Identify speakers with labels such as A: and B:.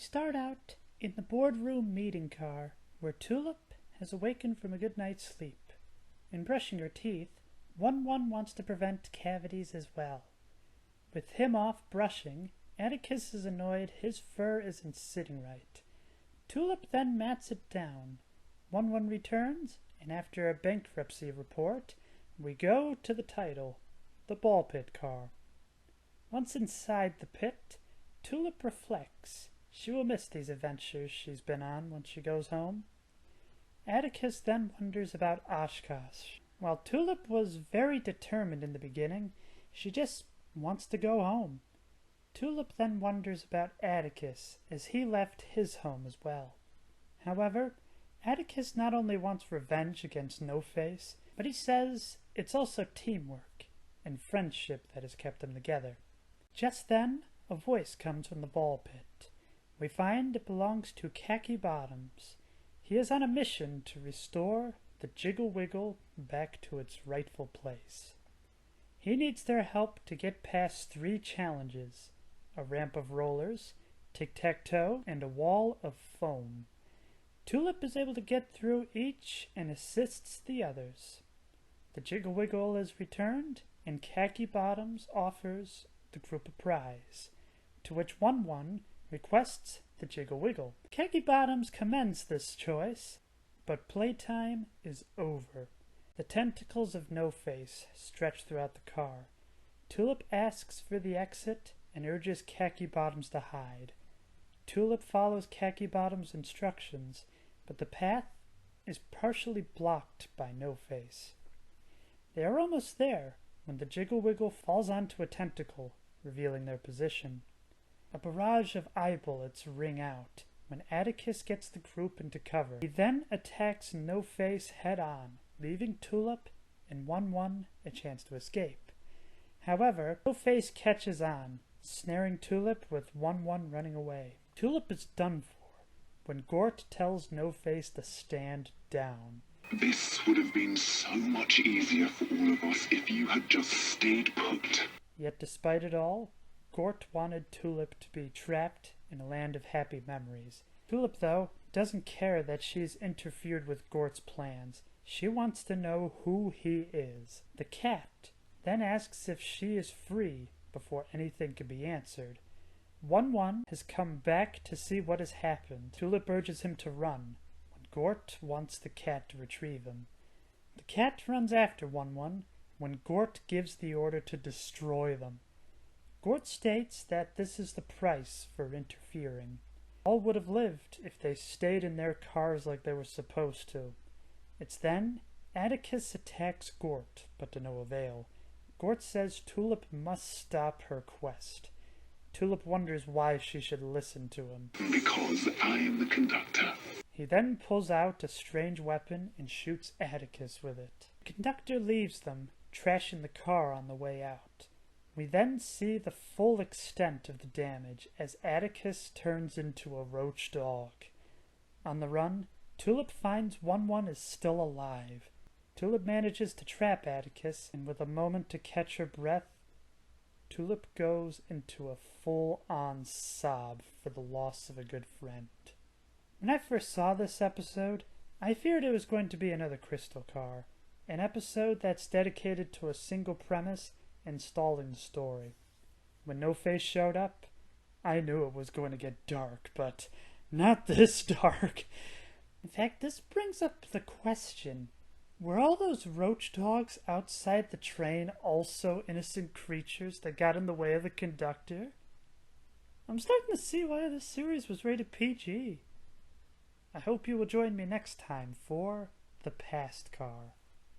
A: start out in the boardroom meeting car, where Tulip has awakened from a good night's sleep. In brushing her teeth, 1-1 wants to prevent cavities as well. With him off brushing, Atticus is annoyed his fur isn't sitting right. Tulip then mats it down. 1-1 returns, and after a bankruptcy report, we go to the title, the ball pit car. Once inside the pit, Tulip reflects. She will miss these adventures she's been on when she goes home. Atticus then wonders about Oshkosh. While Tulip was very determined in the beginning, she just wants to go home. Tulip then wonders about Atticus, as he left his home as well. However, Atticus not only wants revenge against No-Face, but he says it's also teamwork and friendship that has kept them together. Just then, a voice comes from the ball pit. We find it belongs to Khaki Bottoms. He is on a mission to restore the Jiggle Wiggle back to its rightful place. He needs their help to get past 3 challenges: a ramp of rollers, tic-tac-toe, and a wall of foam. Tulip is able to get through each and assists the others. The Jiggle Wiggle is returned, and Khaki Bottoms offers the group a prize, to which 1-1 requests the Jiggle Wiggle. Khaki Bottoms commends this choice, but playtime is over. The tentacles of No-Face stretch throughout the car. Tulip asks for the exit and urges Khaki Bottoms to hide. Tulip follows Khaki Bottoms' instructions, but the path is partially blocked by No-Face. They are almost there when the Jiggle Wiggle falls onto a tentacle, revealing their position. A barrage of eye bullets ring out when Atticus gets the group into cover. He then attacks No-Face head-on, leaving Tulip and 1-1 a chance to escape. However, No-Face catches on, snaring Tulip with 1-1 running away. Tulip is done for when Gort tells No-Face to stand down.
B: This would have been so much easier for all of us if you had just stayed put.
A: Yet despite it all, Gort wanted Tulip to be trapped in a land of happy memories. Tulip, though, doesn't care that she's interfered with Gort's plans. She wants to know who he is. The cat then asks if she is free before anything can be answered. 1-1 has come back to see what has happened. Tulip urges him to run, when Gort wants the cat to retrieve him. The cat runs after 1-1 when Gort gives the order to destroy them. Gort states that this is the price for interfering. All would have lived if they stayed in their cars like they were supposed to. It's then Atticus attacks Gort, but to no avail. Gort says Tulip must stop her quest. Tulip wonders why she should listen to him.
B: Because I am the conductor.
A: He then pulls out a strange weapon and shoots Atticus with it. The conductor leaves them, trashing the car on the way out. We then see the full extent of the damage as Atticus turns into a roach dog. On the run, Tulip finds 1-1 is still alive. Tulip manages to trap Atticus, and with a moment to catch her breath, Tulip goes into a full-on sob for the loss of a good friend. When I first saw this episode, I feared it was going to be another Crystal Car, an episode that's dedicated to a single premise and stalling the story. When No-Face showed up, I knew it was going to get dark, but not this dark. In fact, this brings up the question, were all those roach dogs outside the train also innocent creatures that got in the way of the conductor? I'm starting to see why this series was rated PG. I hope you will join me next time for The Past Car.